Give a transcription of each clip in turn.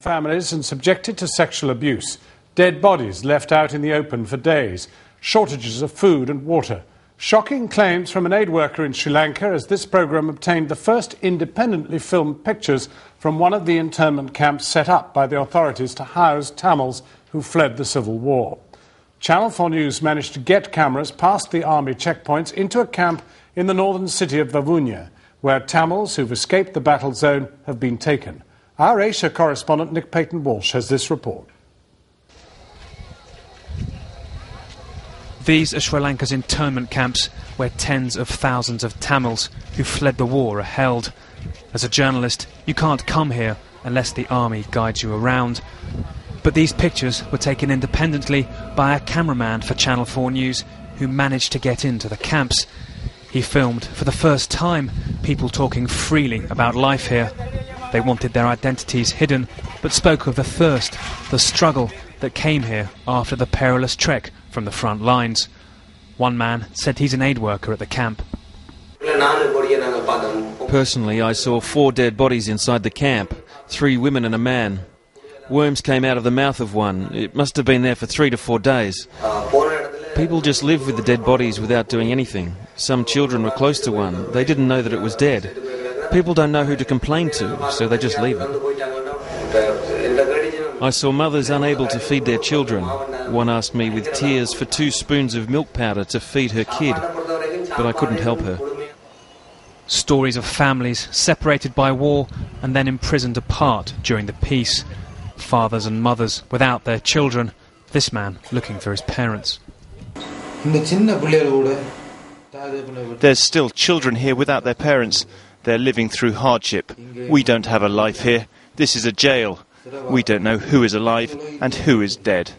families and subjected to sexual abuse, dead bodies left out in the open for days, shortages of food and water. Shocking claims from an aid worker in Sri Lanka as this programme obtained the first independently filmed pictures from one of the internment camps set up by the authorities to house Tamils who fled the civil war. Channel 4 News managed to get cameras past the army checkpoints into a camp in the northern city of Vavuniya, where Tamils who've escaped the battle zone have been taken. Our Asia correspondent Nick Payton-Walsh has this report. These are Sri Lanka's internment camps where tens of thousands of Tamils who fled the war are held. As a journalist, you can't come here unless the army guides you around. But these pictures were taken independently by a cameraman for Channel 4 News who managed to get into the camps. He filmed for the first time people talking freely about life here. They wanted their identities hidden, but spoke of the thirst, the struggle that came here after the perilous trek from the front lines. One man said he's an aid worker at the camp. Personally, I saw 4 dead bodies inside the camp, 3 women and a man. Worms came out of the mouth of one. It must have been there for 3 to 4 days. People just live with the dead bodies without doing anything. Some children were close to one. They didn't know that it was dead. People don't know who to complain to, so they just leave it. I saw mothers unable to feed their children. One asked me with tears for 2 spoons of milk powder to feed her kid, but I couldn't help her. Stories of families separated by war and then imprisoned apart during the peace. Fathers and mothers without their children. This man looking for his parents. There's still children here without their parents. They're living through hardship. We don't have a life here. This is a jail. We don't know who is alive and who is dead.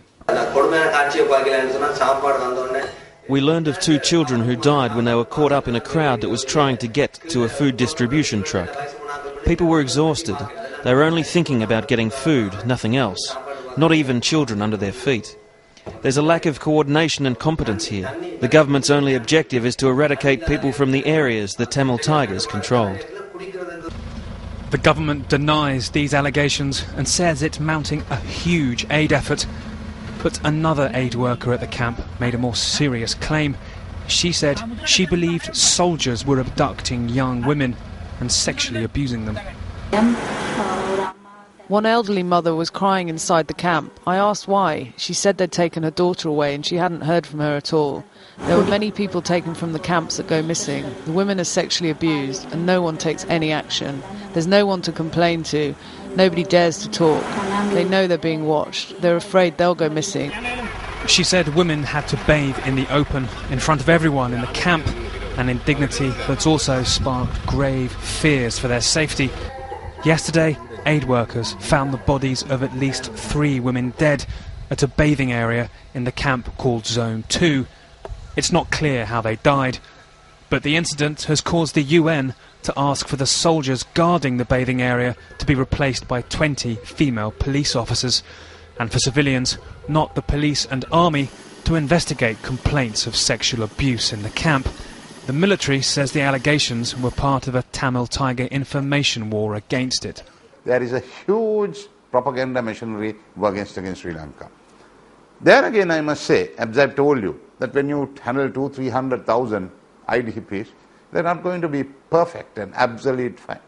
We learned of 2 children who died when they were caught up in a crowd that was trying to get to a food distribution truck. People were exhausted. They were only thinking about getting food, nothing else. Not even children under their feet. There's a lack of coordination and competence here. The government's only objective is to eradicate people from the areas the Tamil Tigers controlled. The government denies these allegations and says it's mounting a huge aid effort. But another aid worker at the camp made a more serious claim. She said she believed soldiers were abducting young women and sexually abusing them. One elderly mother was crying inside the camp. I asked why. She said they'd taken her daughter away and she hadn't heard from her at all. There were many people taken from the camps that go missing. The women are sexually abused and no one takes any action. There's no one to complain to. Nobody dares to talk. They know they're being watched. They're afraid they'll go missing. She said women had to bathe in the open, in front of everyone in the camp, an indignity that's also sparked grave fears for their safety. Yesterday, aid workers found the bodies of at least 3 women dead at a bathing area in the camp called Zone 2. It's not clear how they died, but the incident has caused the UN to ask for the soldiers guarding the bathing area to be replaced by 20 female police officers, and for civilians, not the police and army, to investigate complaints of sexual abuse in the camp. The military says the allegations were part of a Tamil Tiger information war against it. There is a huge propaganda machinery against Sri Lanka. There again, I must say, as I've told you, that when you handle 200,000-300,000 IDPs, they're not going to be perfect and absolute fine.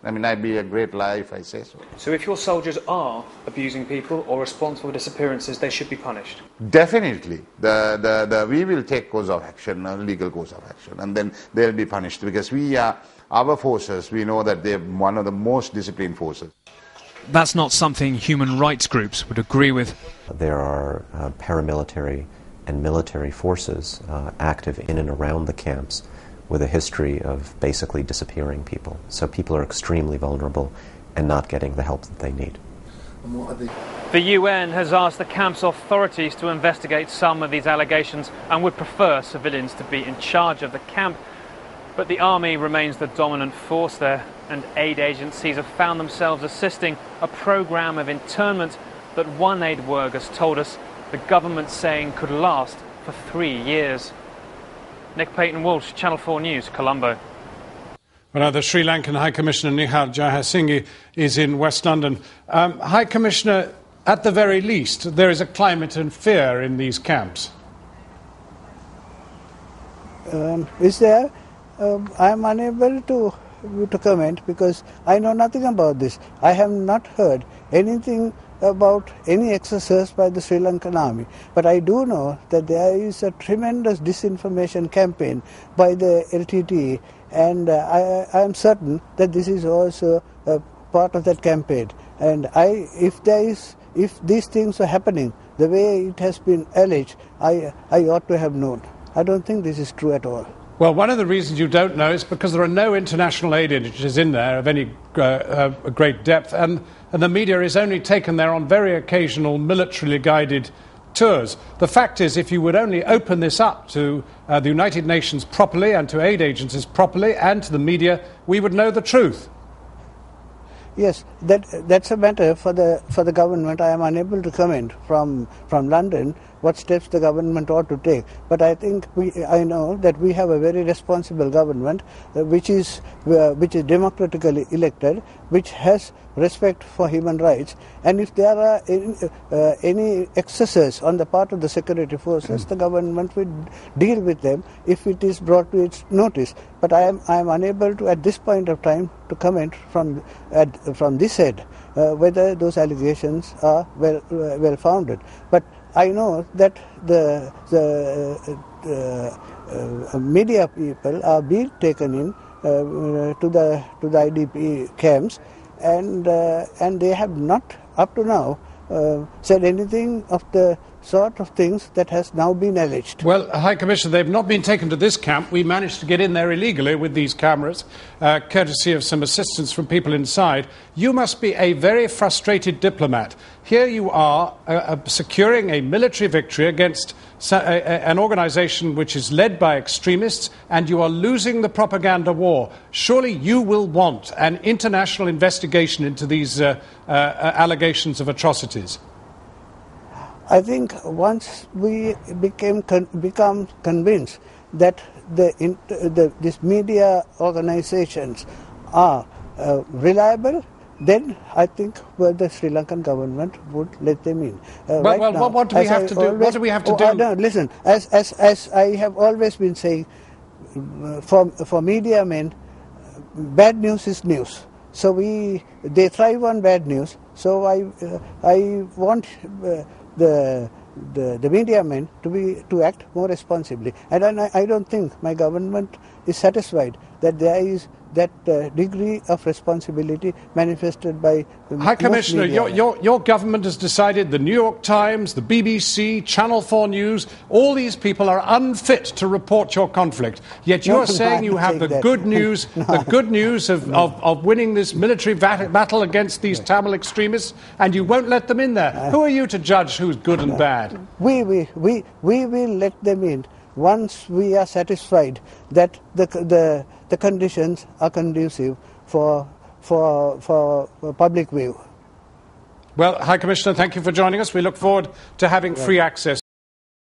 I mean, I'd be a great lie if I say so. So if your soldiers are abusing people or responsible for disappearances, they should be punished? Definitely. We will take course of action, a legal course of action, and then they'll be punished because our forces, we know that they're one of the most disciplined forces. That's not something human rights groups would agree with. There are paramilitary and military forces active in and around the camps with a history of basically disappearing people. So people are extremely vulnerable and not getting the help that they need. The UN has asked the camp's authorities to investigate some of these allegations and would prefer civilians to be in charge of the camp. But the army remains the dominant force there, and aid agencies have found themselves assisting a programme of internment that one aid worker has told us the government's saying could last for 3 years. Nick Payton-Walsh, Channel 4 News, Colombo. Well, now the Sri Lankan High Commissioner Nihal Jayasinghe is in West London. High Commissioner, at the very least, there is a climate of fear in these camps. Is there? I am unable to comment because I know nothing about this. I have not heard anything about any exercise by the Sri Lankan Army. But I do know that there is a tremendous disinformation campaign by the LTTE, and I am certain that this is also a part of that campaign. And if these things are happening the way it has been alleged, I ought to have known. I don't think this is true at all. Well, one of the reasons you don't know is because there are no international aid agencies in there of any great depth, and the media is only taken there on very occasional militarily guided tours. The fact is, if you would only open this up to the United Nations properly and to aid agencies properly and to the media, we would know the truth. Yes, that's a matter for the government. I am unable to comment from London what steps the government ought to take. But I think I know that we have a very responsible government, which is democratically elected, which has respect for human rights. And if there are any excesses on the part of the security forces, the government will deal with them if it is brought to its notice. But I am unable to, at this point of time, to comment from this end whether those allegations are well founded. But I know that the media people are being taken in to the IDP camps, and they have not up to now said anything of the sort of things that has now been alleged. Well, High Commissioner, they've not been taken to this camp. We managed to get in there illegally with these cameras, courtesy of some assistance from people inside. You must be a very frustrated diplomat. Here you are securing a military victory against an organisation which is led by extremists, and you are losing the propaganda war. Surely you will want an international investigation into these allegations of atrocities. I think once we become convinced that these media organizations are reliable, then I think the Sri Lankan government would let them in. What do we have to do? What do we have to do? No, listen, as I have always been saying, for media men, bad news is news. So they thrive on bad news. So I want the media men to act more responsibly, and I don't think my government is satisfied that there is that degree of responsibility manifested by High Commissioner. Your government has decided the New York Times, the BBC, Channel 4 News, all these people are unfit to report your conflict. Yet you are saying you have the good news, the good news of winning this military battle against these Tamil extremists, and you won't let them in there. Who are you to judge who's good and bad? We will let them in once we are satisfied that the conditions are conducive for public view. Well, High Commissioner, thank you for joining us. We look forward to having free access